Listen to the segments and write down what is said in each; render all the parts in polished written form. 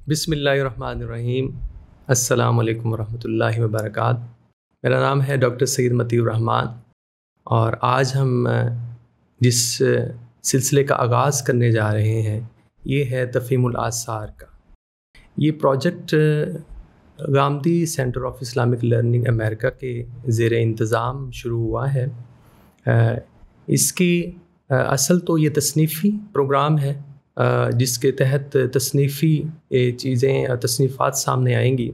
بسم اللہ الرحمن الرحیم۔ السلام علیکم ورحمۃ اللہ وبرکاتہ۔ میرا نام ہے ڈاکٹر سید مطیع الرحمان، اور آج ہم جس سلسلے کا آغاز کرنے جا رہے ہیں یہ ہے تفہیم الآثار کا۔ یہ project Ghamidi centre of Islamic learning America کے زیر انتظام شروع ہوا ہے۔ اس کی اصل تو یہ تصنیفی پروگرام ہے جس کے تحت تصنیفی چیزیں تصنیفات سامنے آئیں گی،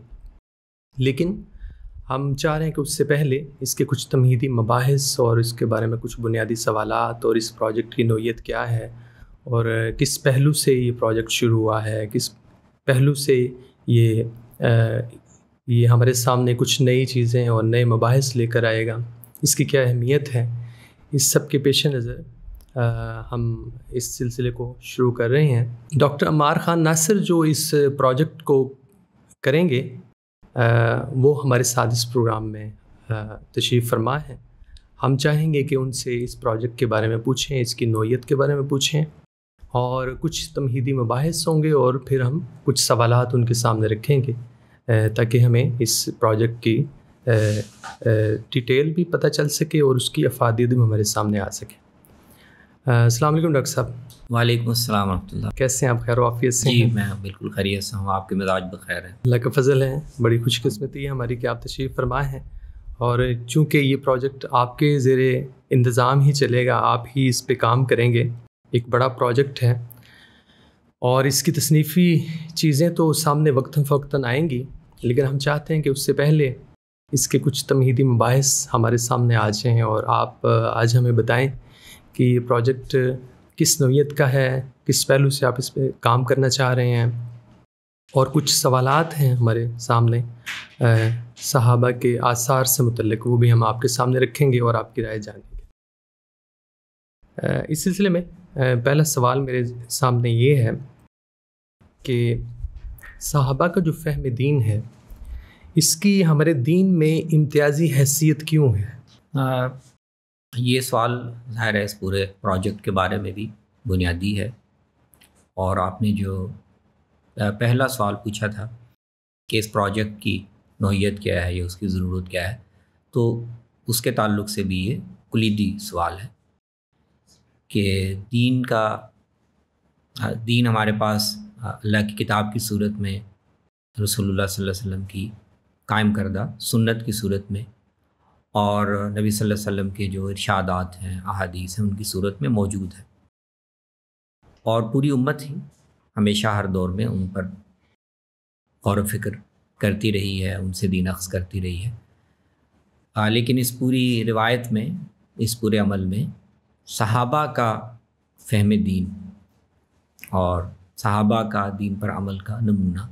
لیکن ہم چاہ رہے ہیں کہ اس سے پہلے اس کے کچھ تمہیدی مباحث اور اس کے بارے میں کچھ بنیادی سوالات، اور اس پروجیکٹ کی نوعیت کیا ہے اور کس پہلو سے یہ پروجیکٹ شروع ہوا ہے، کس پہلو سے یہ ہمارے سامنے کچھ نئی چیزیں اور نئے مباحث لے کر آئے گا، اس کی کیا اہمیت ہے، اس سب کے پیش نظر ہم اس سلسلے کو شروع کر رہے ہیں۔ ڈاکٹر عمار خان ناصر جو اس پروجیکٹ کو کریں گے وہ ہمارے ساتھ اس پروگرام میں تشریف فرما ہیں۔ ہم چاہیں گے کہ ان سے اس پروجیکٹ کے بارے میں پوچھیں، اس کی نوعیت کے بارے میں پوچھیں، اور کچھ تمہیدی مباحث ہوں گے، اور پھر ہم کچھ سوالات ان کے سامنے رکھیں گے تاکہ ہمیں اس پروجیکٹ کی ڈیٹیل بھی پتہ چل سکے اور اس کی افادیت بھی ہمارے سامنے آ سکے۔ السلام علیکم ڈاکٹر صاحب۔ وعلیکم السلام ورحمۃ اللہ۔ کیسے ہیں آپ؟ خیر و عافیت سے؟ جی میں بالکل خیریت سے ہوں، آپ کے مزاج بخیر ہیں؟ اللہ کا فضل ہے، بڑی خوش قسمتی ہے ہماری کہ آپ تشریف فرما ہیں، اور چونکہ یہ پروجیکٹ آپ کے زیر انتظام ہی چلے گا، آپ ہی اس پہ کام کریں گے، ایک بڑا پروجیکٹ ہے، اور اس کی تصنیفی چیزیں تو سامنے وقتاً فوقتاً آئیں گی، لیکن ہم چاہتے ہیں کہ اس سے پہلے اس کے کچھ تمہیدی مباحث ہمارے سامنے آ جائیں، اور آپ آج ہمیں بتائیں کہ یہ پروجیکٹ کس نوعیت کا ہے، کس پہلو سے آپ اس پہ کام کرنا چاہ رہے ہیں، اور کچھ سوالات ہیں ہمارے سامنے صحابہ کے آثار سے متعلق، وہ بھی ہم آپ کے سامنے رکھیں گے اور آپ کی رائے جانیں گے۔ اس سلسلے میں پہلا سوال میرے سامنے یہ ہے کہ صحابہ کا جو فہم دین ہے، اس کی ہمارے دین میں امتیازی حیثیت کیوں ہے؟ یہ سوال ظاہر ہے اس پورے پروجیکٹ کے بارے میں بھی بنیادی ہے، اور آپ نے جو پہلا سوال پوچھا تھا کہ اس پروجیکٹ کی نوعیت کیا ہے یا اس کی ضرورت کیا ہے، تو اس کے تعلق سے بھی یہ کلیدی سوال ہے کہ دین ہمارے پاس اللہ کی کتاب کی صورت میں، رسول اللہ صلی اللہ علیہ وسلم کی قائم کردہ سنت کی صورت میں، اور نبی صلی اللہ علیہ وسلم کے جو ارشادات ہیں، احادیث ہیں، ان کی صورت میں موجود ہے، اور پوری امت ہی ہمیشہ ہر دور میں ان پر غور و فکر کرتی رہی ہے، ان سے دین اخذ کرتی رہی ہے۔ لیکن اس پوری روایت میں، اس پورے عمل میں صحابہ کا فہم دین اور صحابہ کا دین پر عمل کا نمونہ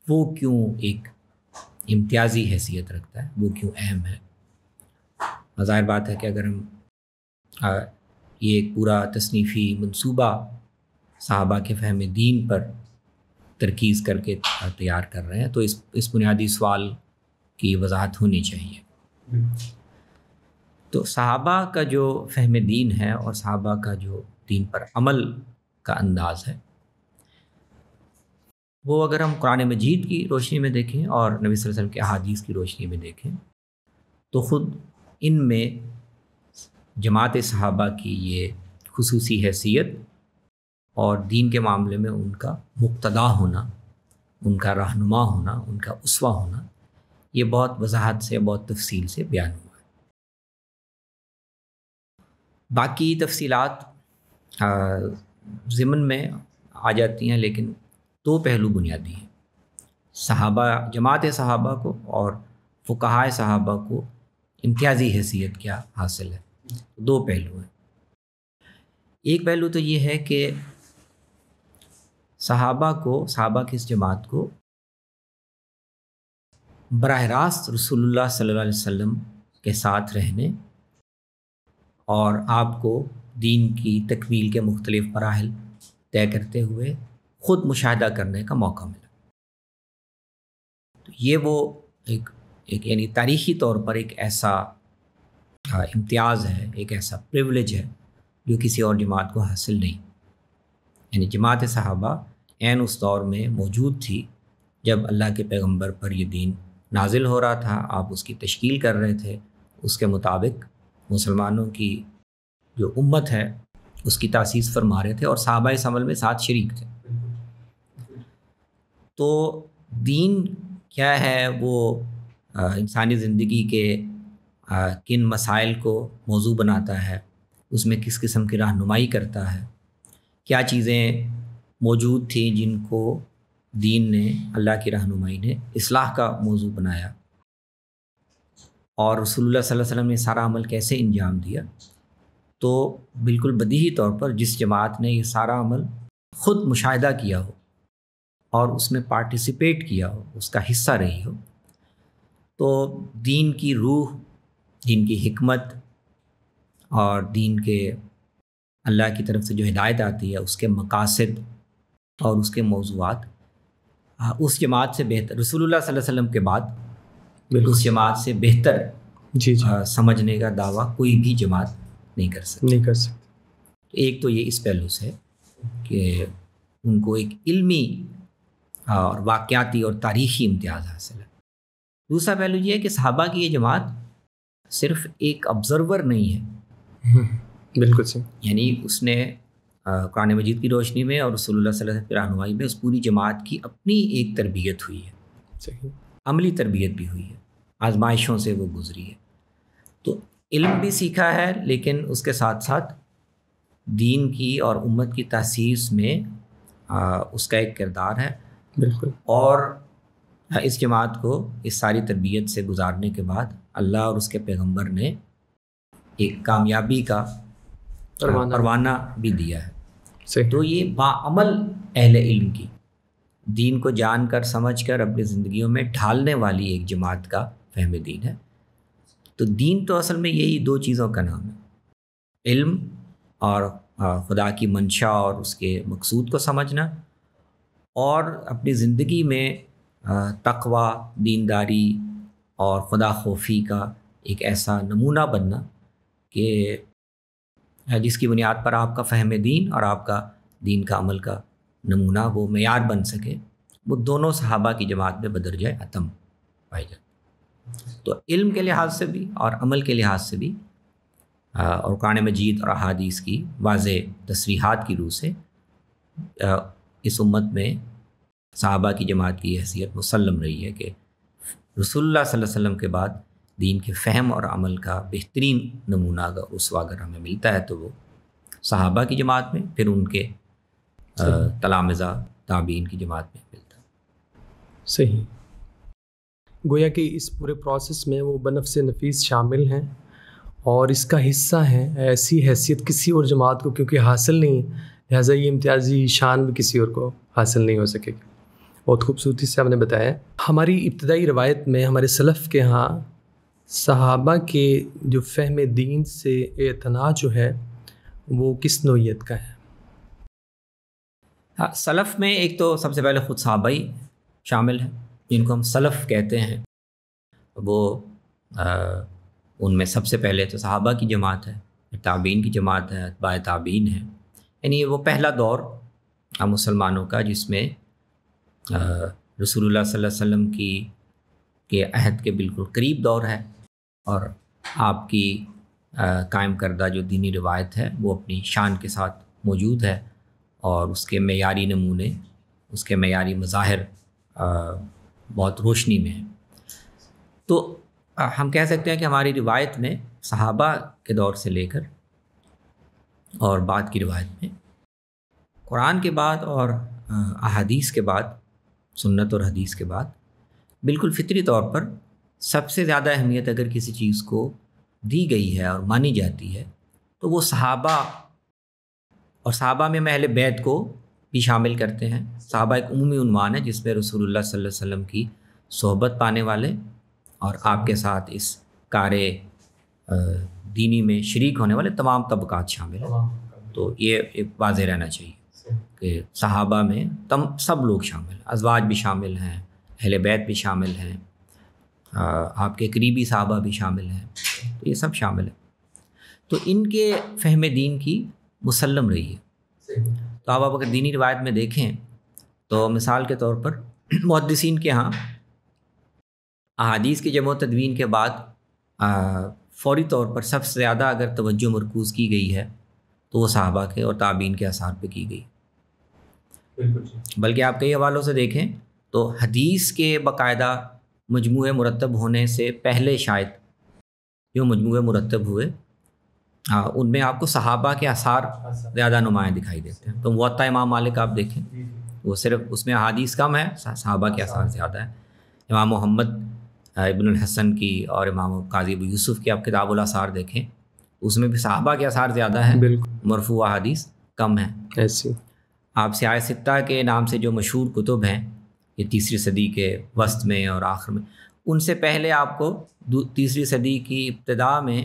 وہ کیوں ایک امتیازی حیثیت رکھتا ہے، وہ کیوں اہم ہے؟ ظاہر بات ہے کہ اگر ہم یہ ایک پورا تصنیفی منصوبہ صحابہ کے فہم دین پر ترکیز کر کے تیار کر رہے ہیں، تو اس بنیادی سوال کی وضاحت ہونی چاہیے۔ تو صحابہ کا جو فہم دین ہے اور صحابہ کا جو دین پر عمل کا انداز ہے، وہ اگر ہم قرآن مجید کی روشنی میں دیکھیں اور نبی صلی اللہ علیہ وسلم کے احادیث کی روشنی میں دیکھیں، تو خود ان میں جماعت صحابہ کی یہ خصوصی حیثیت اور دین کے معاملے میں ان کا مقتدا ہونا، ان کا رہنما ہونا، ان کا اسوہ ہونا، یہ بہت وضاحت سے، بہت تفصیل سے بیان ہوا ہے۔ باقی تفصیلات ضمن میں آ جاتی ہیں، لیکن دو پہلو بنیادی ہیں، صحابہ، جماعت صحابہ کو اور فقہائے صحابہ کو امتیازی حیثیت کیا حاصل ہے۔ دو پہلو ہیں۔ ایک پہلو تو یہ ہے کہ صحابہ کی اس جماعت کو براہ راست رسول اللہ صلی اللہ علیہ وسلم کے ساتھ رہنے اور آپ کو دین کی تکمیل کے مختلف مراحل طے کرتے ہوئے خود مشاہدہ کرنے کا موقع ملا۔ تو یہ وہ ایک یعنی تاریخی طور پر ایک ایسا امتیاز ہے، ایک ایسا پریولیج ہے جو کسی اور جماعت کو حاصل نہیں۔ یعنی جماعت صحابہ عین اس دور میں موجود تھی جب اللہ کے پیغمبر پر یہ دین نازل ہو رہا تھا، آپ اس کی تشکیل کر رہے تھے، اس کے مطابق مسلمانوں کی جو امت ہے اس کی تاسیس فرما رہے تھے، اور صحابہ اس عمل میں ساتھ شریک تھے۔ تو دین کیا ہے، وہ انسانی زندگی کے کن مسائل کو موضوع بناتا ہے، اس میں کس قسم کی رہنمائی کرتا ہے، کیا چیزیں موجود تھیں جن کو دین نے، اللہ کی رہنمائی نے اصلاح کا موضوع بنایا، اور رسول اللہ صلی اللہ علیہ وسلم نے سارا عمل کیسے انجام دیا۔ تو بالکل بدیہی طور پر جس جماعت نے یہ سارا عمل خود مشاہدہ کیا ہو اور اس میں پارٹیسپیٹ کیا ہو، اس کا حصہ رہی ہو، تو دین کی روح، دین کی حکمت اور دین کے اللہ کی طرف سے جو ہدایت آتی ہے، اس کے مقاصد اور اس کے موضوعات اس جماعت سے بہتر، رسول اللہ صلی اللہ علیہ وسلم کے بعد اس جماعت سے بہتر سمجھنے کا دعویٰ کوئی بھی جماعت نہیں کر سکتی۔ ایک تو یہ اس پہلو سے کہ ان کو ایک علمی اور واقعاتی اور تاریخی امتیاز حاصل ہے۔ دوسرا پہلو یہ ہے کہ صحابہ کی یہ جماعت صرف ایک آبزرور نہیں ہے، بالکل صحیح، یعنی اس نے قرآن مجید کی روشنی میں اور رسول اللہ صلی اللہ علیہ وسلم کی رہنمائی میں اس پوری جماعت کی اپنی ایک تربیت ہوئی ہے، صحیح، عملی تربیت بھی ہوئی ہے، آزمائشوں سے وہ گزری ہے۔ تو علم بھی سیکھا ہے، لیکن اس کے ساتھ ساتھ دین کی اور امت کی تاسیس میں اس کا ایک کردار ہے۔ بالکل، اور اس جماعت کو اس ساری تربیت سے گزارنے کے بعد اللہ اور اس کے پیغمبر نے ایک کامیابی کا پروانہ بھی دیا ہے۔ تو یہ باعمل اہل علم کی، دین کو جان کر سمجھ کر اپنی زندگیوں میں ڈھالنے والی ایک جماعت کا فہم دین ہے۔ تو دین تو اصل میں یہی دو چیزوں کا نام ہے، علم اور خدا کی منشا اور اس کے مقصود کو سمجھنا، اور اپنی زندگی میں تقوی، دینداری اور خدا خوفی کا ایک ایسا نمونہ بننا کہ جس کی بنیاد پر آپ کا فہم دین اور آپ کا دین کا عمل کا نمونہ وہ معیار بن سکے۔ وہ دونوں صحابہ کی جماعت میں بدرجہ اتم پائے جاتے۔ تو علم کے لحاظ سے بھی اور عمل کے لحاظ سے بھی، اور قرآن مجید اور احادیث کی واضح تصریحات کی روح سے اس امت میں صحابہ کی جماعت کی حیثیت مسلم رہی ہے کہ رسول اللہ صلی اللہ علیہ وسلم کے بعد دین کے فہم اور عمل کا بہترین نمونہ اگر اسوہ اگر ہمیں ملتا ہے تو وہ صحابہ کی جماعت میں، پھر ان کے تلامذہ تابعین کی جماعت میں ملتا ہے۔ صحیح، گویا کہ اس پورے پروسیس میں وہ بنفس نفیس شامل ہیں اور اس کا حصہ ہیں، ایسی حیثیت کسی اور جماعت کو کیونکہ حاصل نہیں، لہٰذا یہ امتیازی شان بھی کسی اور کو حاصل نہیں ہو سکے گی۔ بہت خوبصورتی سے آپ نے بتایا۔ ہماری ابتدائی روایت میں ہمارے سلف کے ہاں صحابہ کے جو فہم دین سے اعتناء جو ہے وہ کس نوعیت کا ہے؟ سلف میں ایک تو سب سے پہلے خود صحابہ ہی شامل ہیں، جن کو ہم سلف کہتے ہیں۔ وہ ان میں سب سے پہلے تو صحابہ کی جماعت ہے، تابعین کی جماعت ہے، اتباع تابعین ہے، یعنی وہ پہلا دور مسلمانوں کا جس میں رسول اللہ صلی اللہ علیہ وسلم کے عہد کے بالکل قریب دور ہے، اور آپ کی قائم کردہ جو دینی روایت ہے وہ اپنی شان کے ساتھ موجود ہے، اور اس کے معیاری نمونے، اس کے معیاری مظاہر بہت روشنی میں ہیں۔ تو ہم کہہ سکتے ہیں کہ ہماری روایت میں صحابہ کے دور سے لے کر اور بعد کی روایت میں قرآن کے بعد اور احادیث کے بعد، سنت اور حدیث کے بعد، بالکل فطری طور پر سب سے زیادہ اہمیت اگر کسی چیز کو دی گئی ہے اور مانی جاتی ہے تو وہ صحابہ، اور صحابہ میں اہل بیت کو بھی شامل کرتے ہیں۔ صحابہ ایک عمومی عنوان ہے جس میں رسول اللہ صلی اللہ علیہ وسلم کی صحبت پانے والے اور آپ کے ساتھ اس کار دینی میں شریک ہونے والے تمام طبقات شامل ہیں۔ تو یہ ایک واضح رہنا چاہیے کہ صحابہ میں سب لوگ شامل ہیں، ازواج بھی شامل ہیں، اہل بیت بھی شامل ہیں، آپ کے قریبی صحابہ بھی شامل ہیں، تو یہ سب شامل ہیں۔ تو ان کے فہم دین کی مسلم رہی ہے۔ تو آپ اگر دینی روایت میں دیکھیں تو مثال کے طور پر محدثین کے ہاں احادیث کی جمع و تدوین کے بعد فوری طور پر سب سے زیادہ اگر توجہ مرکوز کی گئی ہے تو وہ صحابہ کے اور تابعین کے آثار پہ کی گئی. بلکہ آپ کئی حوالوں سے دیکھیں تو حدیث کے باقاعدہ مجموعے مرتب ہونے سے پہلے شاید جو مجموعے مرتب ہوئے ان میں آپ کو صحابہ کے آثار زیادہ نمایاں دکھائی دیتے ہیں. تو موطا امام مالک آپ دیکھیں وہ صرف اس میں احادیث کم ہے، صحابہ کے آثار زیادہ ہیں. امام محمد ابن الحسن کی اور امام قاضی ابو یوسف کی آپ کتاب الاثار دیکھیں، اس میں بھی صحابہ کے آثار زیادہ ہیں، مرفوع احادیث کم ہیں. ایسی آپ سیاہ ستہ کے نام سے جو مشہور کتب ہیں یہ تیسری صدی کے وسط میں اور آخر میں، ان سے پہلے آپ کو تیسری صدی کی ابتدا میں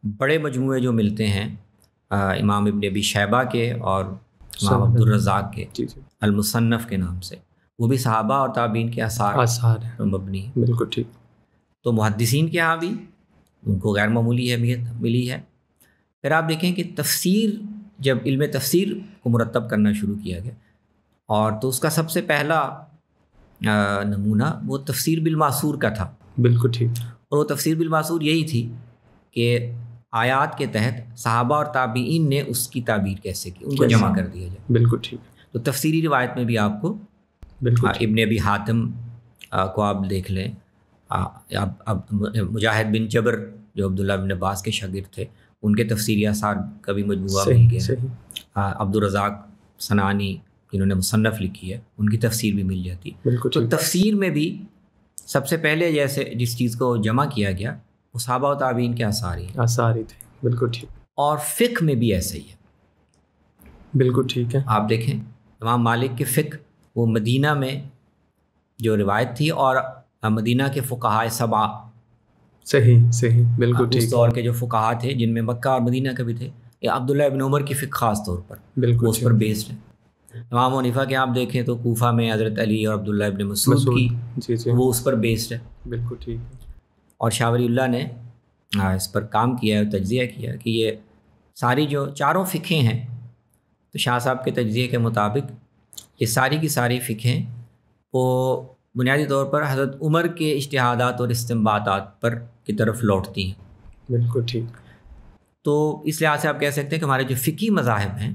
بڑے مجموعے جو ملتے ہیں امام ابن ابی شیبہ کے اور امام عبد الرزاق کے المصنف کے نام سے، وہ بھی صحابہ اور تابعین کے آثار مبنی. بالکل ٹھیک. تو محدثین کے ہاں بھی ان کو غیر معمولی اہمیت ملی ہے. پھر آپ دیکھیں کہ تفسیر، جب علم تفسیر کو مرتب کرنا شروع کیا گیا اور تو اس کا سب سے پہلا نمونہ وہ تفسیر بالماسور کا تھا. بالکل ٹھیک. اور وہ تفسیر بالماسور یہی تھی کہ آیات کے تحت صحابہ اور تابعین نے اس کی تعبیر کیسے کی، ان کو جمع کر دیا جائے. بالکل ٹھیک. تو تفسیری روایت میں بھی آپ کو ابن ابی حاتم کو آپ دیکھ لیں، اب مجاہد بن جبر جو عبداللہ بن عباس کے شاگرد تھے، ان کے تفسیری آثار کا بھی مجموعہ مل گیا. عبد الرزاق صنعانی جنہوں نے مصنف لکھی ہے ان کی تفسیر بھی مل جاتی. تو تفسیر میں بھی سب سے پہلے جیسے جس چیز کو جمع کیا گیا وہ صحابہ و تابعین کے آثار ہی تھے. بالکل ٹھیک. اور فقہ میں بھی ایسا ہی ہے. بالکل ٹھیک ہے. آپ دیکھیں امام مالک کے فقہ وہ مدینہ میں جو روایت تھی اور مدینہ کے فقہاء سبعہ، صحیح بالکل ٹھیک، اس دور کے جو فقہاء تھے جن میں مکہ اور مدینہ کے بھی تھے، یا عبداللہ ابن عمر کی فقہ خاص طور پر بالکل اس پر بیسڈ ہے. امام حنیفہ کے آپ دیکھیں تو کوفہ میں حضرت علی اور عبداللہ ابن مسعود کی وہ اس پر بیسڈ ہے. بالکل ٹھیک. اور شاہ ولی اللہ نے اس پر کام کیا ہے، تجزیہ کیا کہ یہ ساری جو چاروں فقہیں ہیں، تو شاہ صاحب کے تجزیے کے مطابق یہ ساری کی ساری فقہیں وہ بنیادی طور پر حضرت عمر کے اجتہادات اور استنباطات پر کی طرف لوٹتی ہیں. بالکل ٹھیک. تو اس لحاظ سے آپ کہہ سکتے ہیں کہ ہمارے جو فقہی مذاہب ہیں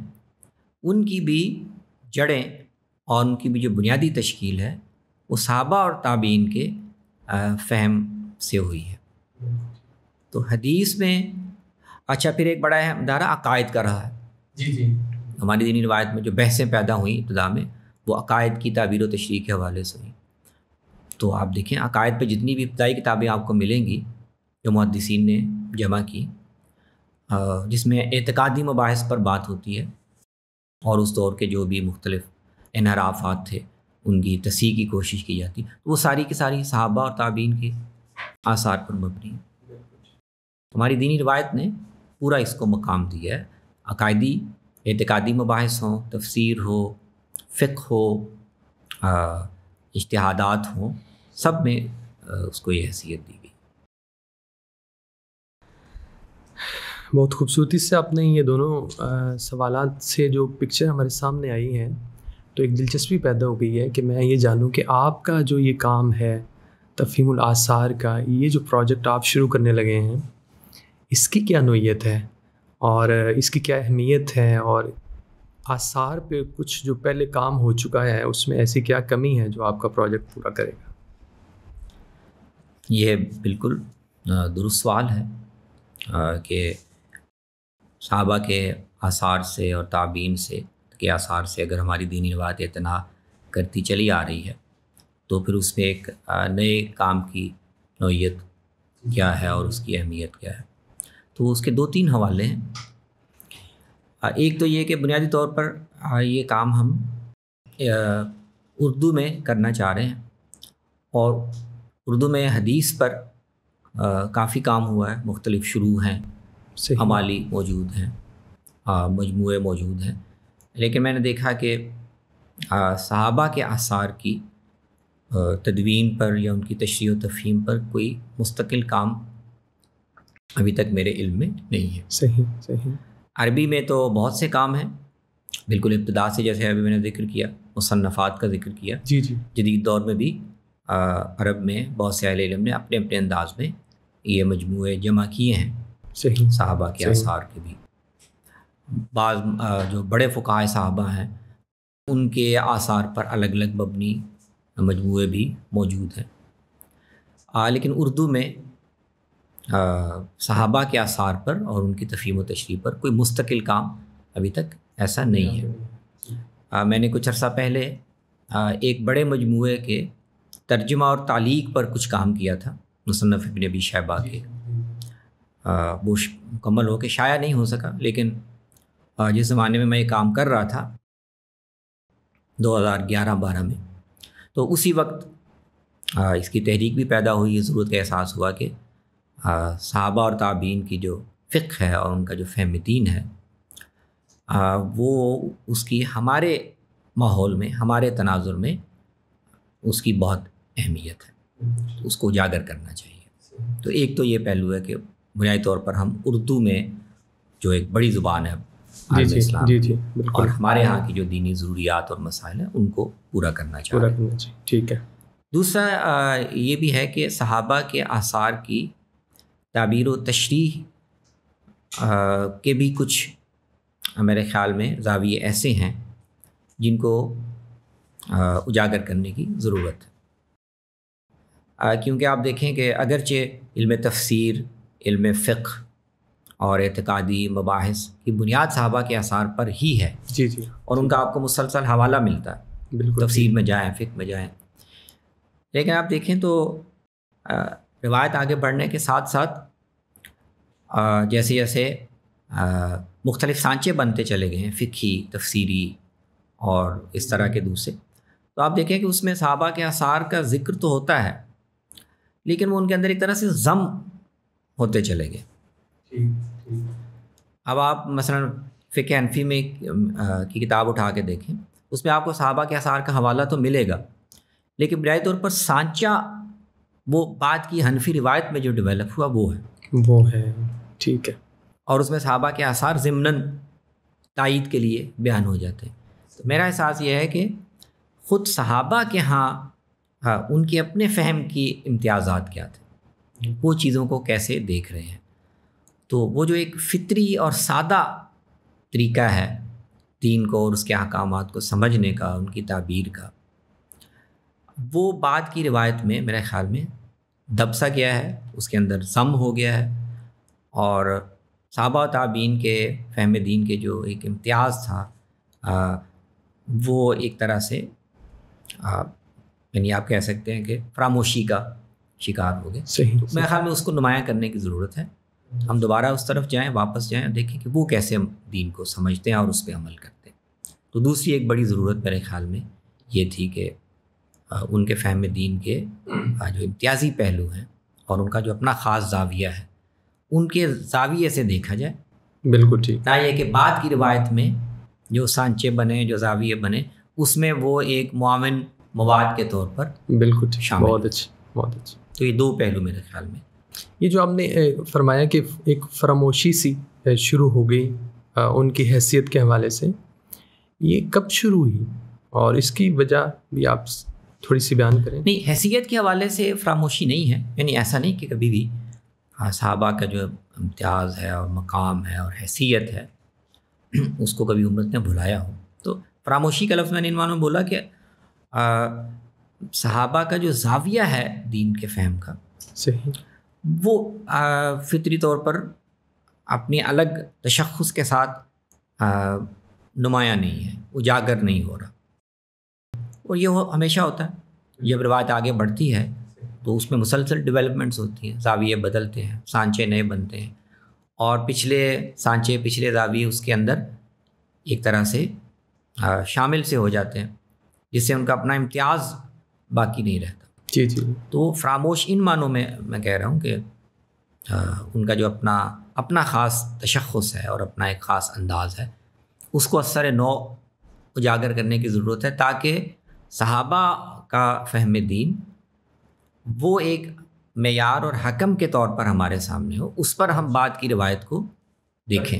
ان کی بھی جڑیں اور ان کی بھی جو بنیادی تشکیل ہے وہ صحابہ اور تابعین کے فہم سے ہوئی ہے. تو حدیث میں اچھا پھر ایک بڑا اہم دائرہ عقائد کا رہا ہے. جی ہماری دینی روایت میں جو بحثیں پیدا ہوئیں ابتدا میں وہ عقائد کی تعبیر و تشریح کے حوالے سے ہوئیں. تو آپ دیکھیں عقائد پہ جتنی بھی ابتدائی کتابیں آپ کو ملیں گی جو محدثین نے جمع کی، جس میں اعتقادی مباحث پر بات ہوتی ہے اور اس دور کے جو بھی مختلف انحرافات تھے ان کی تصحیح کی کوشش کی جاتی، وہ ساری کی ساری صحابہ اور تابعین کے آثار پر مبنی ہے. ہماری دینی روایت نے پورا اس کو مقام دیا ہے. عقائدی اعتقادی مباحث ہوں، تفسیر ہو، فقہ ہو، اجتہادات ہوں، سب میں اس کو یہ حیثیت دی گئی. بہت خوبصورتی سے آپ نے یہ دونوں سوالات سے جو پکچر ہمارے سامنے آئی ہیں تو ایک دلچسپی پیدا ہو گئی ہے کہ میں یہ جانوں کہ آپ کا جو یہ کام ہے تفہیم الآثار کا، یہ جو پروجیکٹ آپ شروع کرنے لگے ہیں، اس کی کیا نوعیت ہے اور اس کی کیا اہمیت ہے، اور آثار پہ کچھ جو پہلے کام ہو چکا ہے اس میں ایسی کیا کمی ہے جو آپ کا پروجیکٹ پورا کرے گا؟ یہ بالکل درست سوال ہے کہ صحابہ کے آثار سے اور تابعین سے کے آثار سے اگر ہماری دینی روایت اعتنا کرتی چلی آ رہی ہے تو پھر اس میں ایک نئے کام کی نوعیت کیا ہے اور اس کی اہمیت کیا ہے. تو اس کے دو تین حوالے ہیں. ایک تو یہ کہ بنیادی طور پر یہ کام ہم اردو میں کرنا چاہ رہے ہیں اور اردو میں حدیث پر کافی کام ہوا ہے، مختلف شروح ہیں، عمالی موجود ہیں، مجموعے موجود ہیں. لیکن میں نے دیکھا کہ صحابہ کے آثار کی تدوین پر یا ان کی تشریح و تفہیم پر کوئی مستقل کام ابھی تک میرے علم میں نہیں ہے. صحیح. عربی میں تو بہت سے کام ہیں بالکل ابتدا سے، جیسے ابھی میں نے ذکر کیا مصنفات کا ذکر کیا. جی جی. جدید دور میں بھی عرب میں بہت سے اہل علم نے اپنے اپنے انداز میں یہ مجموعے جمع کیے ہیں. صحیح. صحابہ کے آثار کے بھی. بعض جو بڑے فقہائے صحابہ ہیں ان کے آثار پر الگ الگ مبنی مجموعے بھی موجود ہیں. لیکن اردو میں صحابہ کے آثار پر اور ان کی تفہیم و تشریح پر کوئی مستقل کام ابھی تک ایسا نہیں ہے. میں نے کچھ عرصہ پہلے ایک بڑے مجموعے کے ترجمہ اور تعلیق پر کچھ کام کیا تھا مصنف ابن ابی شیبہ کے. وہ مکمل ہو کے شائع نہیں ہو سکا، لیکن جس زمانے میں یہ کام کر رہا تھا 2011-12 میں، تو اسی وقت اس کی تحریک بھی پیدا ہوئی. ضرورت کا احساس ہوا کہ صحابہ اور تابعین کی جو فقہ ہے اور ان کا جو فہم دین ہے وہ اس کی ہمارے ماحول میں، ہمارے تناظر میں اس کی بہت اہمیت ہے، اس کو اجاگر کرنا چاہیے. تو ایک تو یہ پہلو ہے کہ بنیادی طور پر ہم اردو میں جو ایک بڑی زبان ہے عالم اسلام اور ہمارے ہاں کی جو دینی ضروریات اور مسائل ہیں ان کو پورا کرنا چاہیے. ٹھیک ہے. دوسرا یہ بھی ہے کہ صحابہ کے آثار کی تعبیر و تشریح کے بھی کچھ میرے خیال میں زاویے ایسے ہیں جن کو اجاگر کرنے کی ضرورت ہے. کیونکہ آپ دیکھیں کہ اگرچہ علم تفسیر، علم فقہ اور اعتقادی مباحث کی بنیاد صحابہ کے آثار پر ہی ہے. جی جی. اور ان کا آپ کو مسلسل حوالہ ملتا ہے. بالکل. تفسیر میں جائیں، فقہ میں جائیں. لیکن آپ دیکھیں تو روایت آگے بڑھنے کے ساتھ ساتھ جیسے جیسے مختلف سانچے بنتے چلے گئے ہیں، فقہی، تفسیری اور اس طرح کے دوسرے، تو آپ دیکھیں کہ اس میں صحابہ کے آثار کا ذکر تو ہوتا ہے لیکن وہ ان کے اندر ایک طرح سے ضم ہوتے چلے گئے. اب آپ مثلا فقہ حنفی میں کی کتاب اٹھا کے دیکھیں، اس میں آپ کو صحابہ کے آثار کا حوالہ تو ملے گا، لیکن بنیادی طور پر سانچہ وہ بعد کی حنفی روایت میں جو ڈیولپ ہوا وہ ہے. ٹھیک ہے. اور اس میں صحابہ کے آثار ضمناً تائید کے لیے بیان ہو جاتے ہیں. تو میرا احساس یہ ہے کہ خود صحابہ کے ہاں ان کے اپنے فہم کی امتیازات کیا تھے، وہ چیزوں کو کیسے دیکھ رہے ہیں. تو وہ جو ایک فطری اور سادہ طریقہ ہے دین کو اور اس کے احکامات کو سمجھنے کا، ان کی تعبیر کا، وہ بعد کی روایت میں میرے خیال میں دب سا گیا ہے، اس کے اندر ضم ہو گیا ہے. اور صحابہ و تابعین کے فہم دین کے جو ایک امتیاز تھا وہ ایک طرح سے یعنی آپ کہہ سکتے ہیں کہ فراموشی کا شکار ہو گئے. صحیح. میرے خیال میں اس کو نمایاں کرنے کی ضرورت ہے. ہم دوبارہ اس طرف جائیں، واپس جائیں اور دیکھیں کہ وہ کیسے دین کو سمجھتے ہیں اور اس پہ عمل کرتے ہیں. تو دوسری ایک بڑی ضرورت میرے خیال میں یہ تھی کہ ان کے فہم دین کے جو امتیازی پہلو ہیں اور ان کا جو اپنا خاص زاویہ ہے ان کے زاویے سے دیکھا جائے. بالکل ٹھیک. نہ یہ کہ بعد کی روایت میں جو سانچے بنے، جو زاویے بنے، اس میں وہ ایک معاون مواد کے طور پر بالکل شامل. بہت اچھا، بہت اچھا. تو یہ دو پہلو میرے خیال میں. یہ جو آپ نے فرمایا کہ ایک فراموشی سی شروع ہو گئی ان کی حیثیت کے حوالے سے، یہ کب شروع ہوئی اور اس کی وجہ بھی آپ تھوڑی سی بیان کریں. نہیں، حیثیت کے حوالے سے فراموشی نہیں ہے، یعنی ایسا نہیں کہ کبھی بھی صحابہ کا جو امتیاز ہے اور مقام ہے اور حیثیت ہے اس کو کبھی امت نے بھلایا ہو. تو فراموشی کا لفظ میں نے ان معنوں میں بولا کہ صحابہ کا جو زاویہ ہے دین کے فہم کا، صحیح، وہ فطری طور پر اپنی الگ تشخص کے ساتھ نمایاں نہیں ہے، اجاگر نہیں ہو رہا. اور یہ ہمیشہ ہوتا ہے جب روایت آگے بڑھتی ہے تو اس میں مسلسل ڈیولپمنٹس ہوتی ہیں، زاویے بدلتے ہیں، سانچے نئے بنتے ہیں اور پچھلے سانچے، پچھلے زاویے اس کے اندر ایک طرح سے شامل سے ہو جاتے ہیں جس سے ان کا اپنا امتیاز باقی نہیں رہتا. جی جی. تو فراموش ان معنوں میں کہہ رہا ہوں کہ ان کا جو اپنا خاص تشخص ہے اور اپنا ایک خاص انداز ہے اس کو اثر نو اجاگر کرنے کی ضرورت ہے تاکہ صحابہ کا فہم دین وہ ایک معیار اور حکم کے طور پر ہمارے سامنے ہو، اس پر ہم بعد کی روایت کو دیکھیں.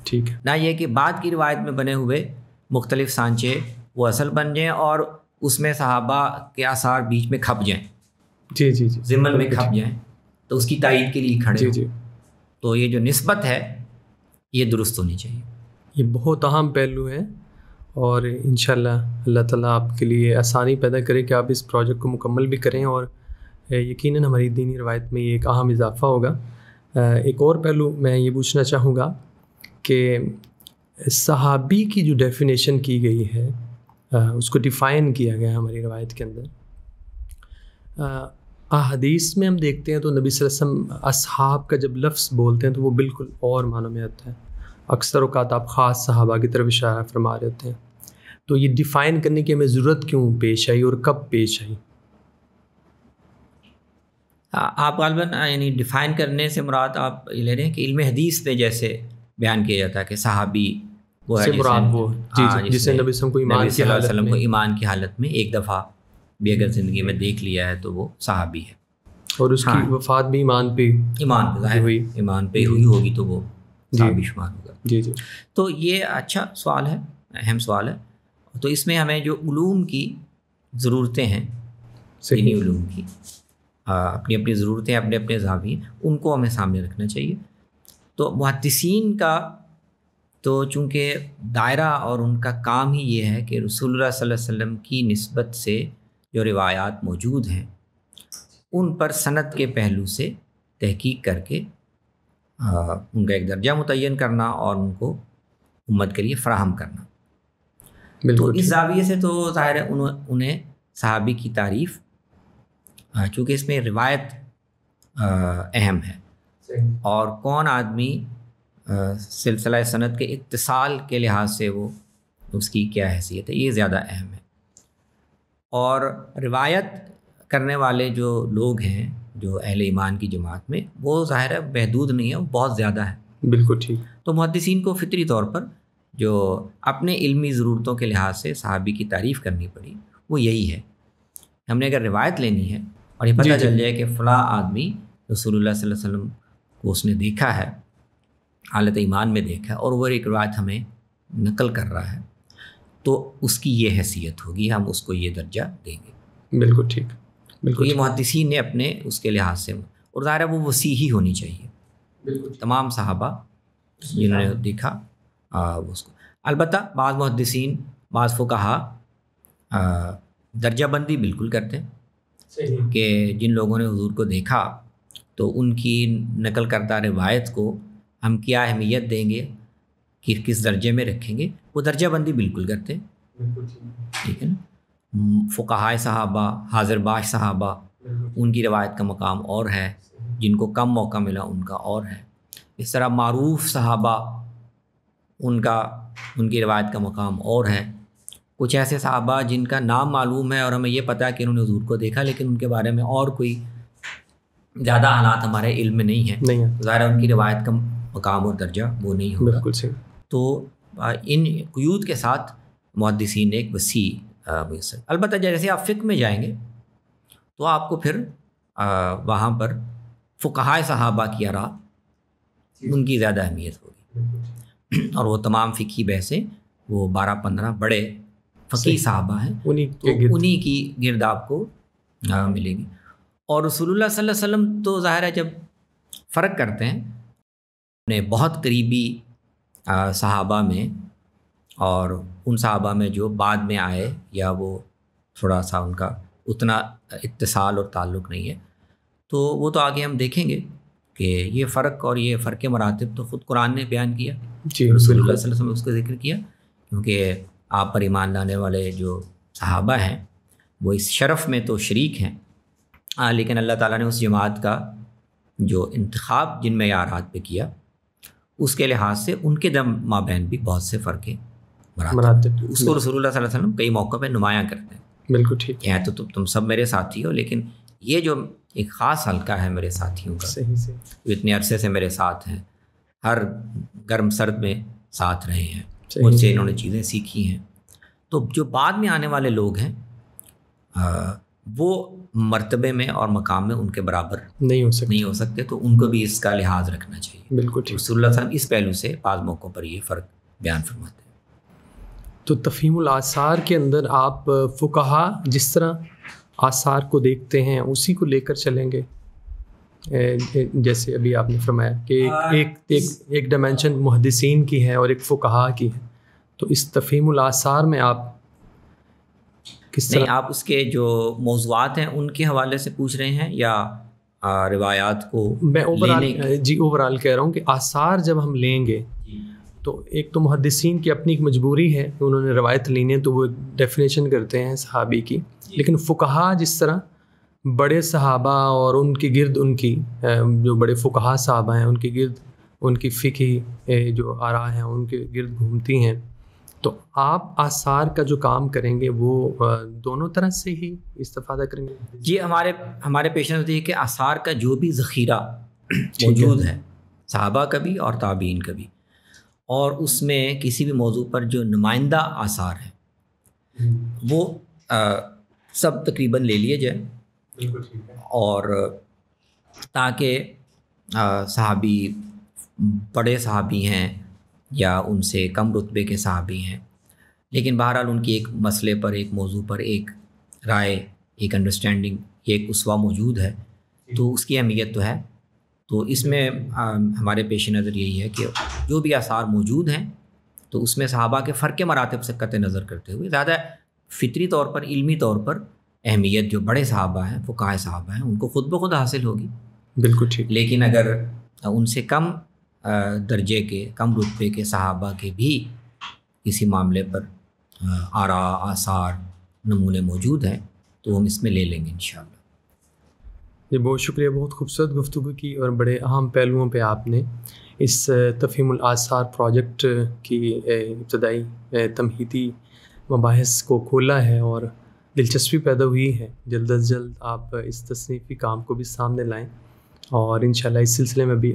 ٹھیک ہے. نہ یہ کہ بعد کی روایت میں بنے ہوئے مختلف سانچے وہ اصل بن جائیں اور اس میں صحابہ کے آثار بیچ میں کھپ جائیں، جی جی جی ضمن میں کھپ جائیں، تو اس کی تائید کے لیے کھڑے جی ہوں۔ جی تو یہ جو نسبت ہے یہ درست ہونی چاہیے۔ یہ بہت اہم پہلو ہے، اور انشاءاللہ اللہ تعالیٰ آپ کے لیے آسانی پیدا کرے کہ آپ اس پروجیکٹ کو مکمل بھی کریں، اور یقیناً ہماری دینی روایت میں یہ ایک اہم اضافہ ہوگا۔ ایک اور پہلو میں یہ پوچھنا چاہوں گا کہ صحابی کی جو ڈیفینیشن کی گئی ہے، اس کو ڈیفائن کیا گیا ہے ہماری روایت کے اندر۔ احادیث میں ہم دیکھتے ہیں تو نبی صلی اللہ علیہ وسلم اصحاب کا جب لفظ بولتے ہیں تو وہ بالکل اور معنوں میں آتا ہے، اکثر اوقات آپ خاص صحابہ کی طرف اشارہ فرما رہے ہوتے ہیں۔ تو یہ ڈیفائن کرنے کی ہمیں ضرورت کیوں پیش آئی اور کب پیش آئی؟ آپ غالباً یعنی ڈیفائن کرنے سے مراد آپ یہ لے رہے ہیں کہ علم حدیث میں جیسے بیان کیا جاتا ہے کہ صحابی وہ ہے سے مراد وہ جسے نبی صلی اللہ علیہ وسلم کو ایمان کی حالت میں ایک دفعہ بھی اگر زندگی میں دیکھ لیا ہے تو وہ صحابی ہے، اور اس کی وفات بھی ایمان پہ ہوئی، ایمان پہ ہوئی ہوگی تو وہ صحابی شمار ہوگا۔ جی جی تو یہ اچھا سوال ہے، اہم سوال ہے۔ تو اس میں ہمیں جو علوم کی ضرورتیں ہیں، دینی علوم کی اپنی اپنی ضرورتیں، اپنے اپنے زاویے، ان کو ہمیں سامنے رکھنا چاہیے۔ تو محدثین کا تو چونکہ دائرہ اور ان کا کام ہی یہ ہے کہ رسول اللہ صلی اللہ علیہ وسلم کی نسبت سے جو روایات موجود ہیں ان پر سند کے پہلو سے تحقیق کر کے ان کا ایک درجہ متعین کرنا اور ان کو امت کے لیے فراہم کرنا۔ تو اس زاویے سے تو ظاہر ہے انہیں صحابی کی تعریف، چونکہ اس میں روایت اہم ہے اور کون آدمی سلسلہ سند کے اتصال کے لحاظ سے وہ اس کی کیا حیثیت ہے، یہ زیادہ اہم ہے۔ اور روایت کرنے والے جو لوگ ہیں جو اہل ایمان کی جماعت میں، وہ ظاہر ہے محدود نہیں ہے، وہ بہت زیادہ ہے۔ بالکل ٹھیک۔ تو محدثین کو فطری طور پر جو اپنے علمی ضرورتوں کے لحاظ سے صحابی کی تعریف کرنی پڑی وہ یہی ہے۔ ہم نے اگر روایت لینی ہے اور یہ پتہ چل جائے کہ فلاں آدمی رسول اللہ صلی اللہ علیہ وسلم کو اس نے دیکھا ہے، حالت ایمان میں دیکھا ہے، اور وہ ایک روایت ہمیں نقل کر رہا ہے، تو اس کی یہ حیثیت ہوگی، ہم اس کو یہ درجہ دیں گے۔ بالکل ٹھیک، بالکل۔ یہ محدثین نے اپنے اس کے لحاظ سے، اور ظاہر ہے وہ وسیع ہی ہونی چاہیے، بالکل تمام صحابہ جنہوں نے دیکھا اس کو۔ البتہ بعض محدثین، بعض فقہا درجہ بندی بالکل کرتے ہیں کہ جن لوگوں نے حضور کو دیکھا تو ان کی نقل کردہ روایت کو ہم کیا اہمیت دیں گے، کہ کس درجے میں رکھیں گے، وہ درجہ بندی بالکل کرتے ہیں، ٹھیک ہے نا۔ فقہائے صحابہ، حاضر باش صحابہ، ان کی روایت کا مقام اور ہے، جن کو کم موقع ملا ان کا اور ہے۔ اس طرح معروف صحابہ، ان کی روایت کا مقام اور ہے۔ کچھ ایسے صحابہ جن کا نام معلوم ہے اور ہمیں یہ پتہ ہے کہ انہوں نے حضور کو دیکھا، لیکن ان کے بارے میں اور کوئی زیادہ حالات ہمارے علم میں نہیں ہیں، ظاہر ان کی روایت کا مقام اور درجہ وہ نہیں ہوگا۔ بالکل صحیح۔ تو ان قیود کے ساتھ محدثین نے ایک وسیع میسر۔ البتہ جیسے آپ فقہ میں جائیں گے تو آپ کو پھر وہاں پر فقہائے صحابہ کی آراء، ان کی زیادہ اہمیت ہوگی، اور وہ تمام فقہی بحثیں وہ 12-15 بڑے فقی صحابہ ہیں، انہی کی گرد آپ کو ملے گی۔ اور رسول اللہ صلی اللہ علیہ وسلم تو ظاہر ہے جب فرق کرتے ہیں اپنے بہت قریبی صحابہ میں اور ان صحابہ میں جو بعد میں آئے یا وہ تھوڑا سا ان کا اتنا اتصال اور تعلق نہیں ہے، تو وہ تو آگے ہم دیکھیں گے کہ یہ فرق، اور یہ فرق مراتب تو خود قرآن نے بیان کیا، رسول اللہ صلی اللہ علیہ وسلم نے اس کا ذکر کیا، کیونکہ آپ پر ایمان لانے والے جو صحابہ ہیں وہ اس شرف میں تو شریک ہیں، لیکن اللہ تعالیٰ نے اس جماعت کا جو انتخاب جن معیارات پہ کیا، اس کے لحاظ سے ان کے مابین بھی بہت سے فرق مراتب، اس کو رسول اللہ صلی اللہ علیہ وسلم کئی موقع پہ نمایاں کرتے ہیں۔ بالکل ٹھیک ہے، تو تم سب میرے ساتھی ہو، لیکن یہ جو ایک خاص حلقہ ہے میرے ساتھیوں کا، جو اتنے عرصے سے میرے ساتھ ہیں، ہر گرم سرد میں ساتھ رہے ہیں، مجھ سے انہوں نے چیزیں سیکھی ہیں، تو جو بعد میں آنے والے لوگ ہیں وہ مرتبے میں اور مقام میں ان کے برابر نہیں ہو سکتے، تو ان کو بھی اس کا لحاظ رکھنا چاہیے۔ بالکل ٹھیک۔ رسول اللہ صلی اللہ علیہ وسلم اس پہلو سے بعض موقعوں پر یہ فرق بیان فرماتے ہیں۔ تو تفہیم الآثار کے اندر آپ فقہا جس طرح آثار کو دیکھتے ہیں اسی کو لے کر چلیں گے، جیسے ابھی آپ نے فرمایا کہ ایک ڈائمینشن محدثین کی ہے اور ایک فقہا کی ہے، تو اس تفہیم الآثار میں آپ کس طرح؟ نہیں، آپ اس کے جو موضوعات ہیں ان کے حوالے سے پوچھ رہے ہیں یا روایات کو؟ میں اوورال کہہ رہا ہوں کہ آثار جب ہم لیں گے تو ایک تو محدثین کی اپنی ایک مجبوری ہے کہ انہوں نے روایت لینی ہے تو وہ ڈیفینیشن کرتے ہیں صحابی کی، لیکن فقہا جس طرح بڑے صحابہ اور ان کے گرد ان کی جو بڑے فقہا صحابہ ہیں ان کے گرد ان کی فقہی جو آراء ہیں ان کے گرد گھومتی ہیں، تو آپ آثار کا جو کام کریں گے وہ دونوں طرح سے ہی استفادہ کریں گے؟ جی، ہمارے پیش نظر یہ کہ آثار کا جو بھی ذخیرہ موجود ہے صحابہ کا بھی اور تابعین کا بھی، اور اس میں کسی بھی موضوع پر جو نمائندہ آثار ہیں وہ سب تقریباً لے لیے جائیں، اور تاکہ صحابی بڑے صحابی ہیں یا ان سے کم رتبے کے صحابی ہیں، لیکن بہرحال ان کی ایک مسئلے پر، ایک موضوع پر ایک رائے، ایک انڈرسٹینڈنگ، ایک اسوہ موجود ہے، تو اس کی اہمیت تو ہے۔ تو اس میں ہمارے پیش نظر یہی ہے کہ جو بھی آثار موجود ہیں تو اس میں صحابہ کے فرق مراتب سے قطع نظر کرتے ہوئے زیادہ فطری طور پر، علمی طور پر اہمیت جو بڑے صحابہ ہیں، فقہاء صحابہ ہیں، ان کو خود بخود حاصل ہوگی۔ بالکل ٹھیک۔ لیکن اگر ان سے کم درجے کے، کم رتبے کے صحابہ کے بھی کسی معاملے پر آراء، آثار، نمونے موجود ہیں تو ہم اس میں لے لیں گے انشاءاللہ۔ جی بہت شکریہ، بہت خوبصورت گفتگو کی اور بڑے اہم پہلوؤں پہ آپ نے اس تفہیم الآثار پروجیکٹ کی ابتدائی تمہیدی مباحث کو کھولا ہے اور دلچسپی پیدا ہوئی ہے۔ جلد از جلد آپ اس تصنیفی کام کو بھی سامنے لائیں، اور انشاءاللہ اس سلسلے میں بھی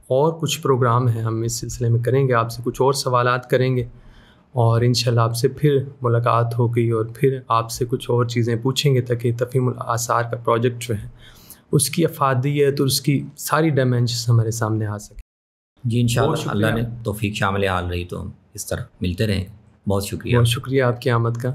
اور کچھ پروگرام ہیں، ہم اس سلسلے میں کریں گے، آپ سے کچھ اور سوالات کریں گے، اور انشاءاللہ آپ سے پھر ملاقات ہوگی اور پھر آپ سے کچھ اور چیزیں پوچھیں گے تاکہ تفہیم الآثار کا پروجیکٹ جو ہے اس کی افادیت اور اس کی ساری ڈائمینشنز ہمارے سامنے آ سکیں۔ جی انشاءاللہ، اللہ نے توفیق شامل حال رہی تو ہم اس طرح ملتے رہیں۔ بہت شکریہ۔ بہت شکریہ آپ کی آمد کا۔